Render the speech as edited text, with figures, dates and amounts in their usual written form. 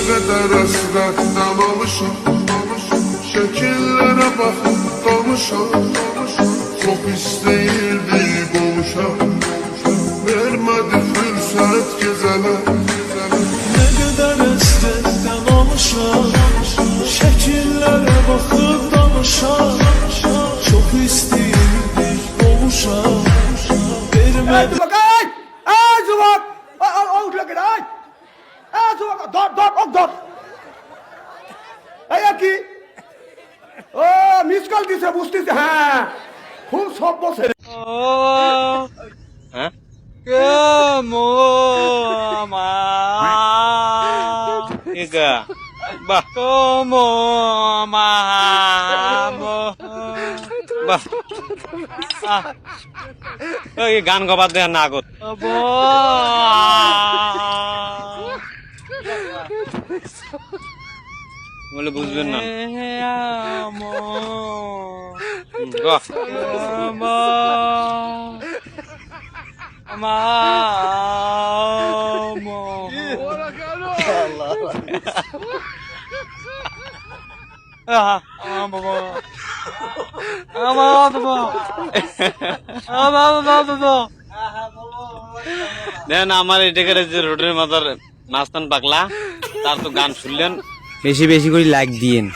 kadar hasretten alışım Şekillere bakıp kalmışam Çok isteyirdik oluşam Vermedi fırsat gezene Ne kadar hasretten alışam Şekillere bakıp danışam Çok isteyirdik oluşam Vermedi Juvak! Out lagi dah! Juvak! Dot! কি ও miss call দিছে বুঝতেছে হ্যাঁ খুব সব বসে হ্যাঁ গান গবার দেয় না আগত বলে বুঝবেন না দেন আমার এটাকে যে রোডের মাথার মাঝখান পাকলা তার তো গান শুনলেন বেশি বেশি করে লাইক দিয়েন।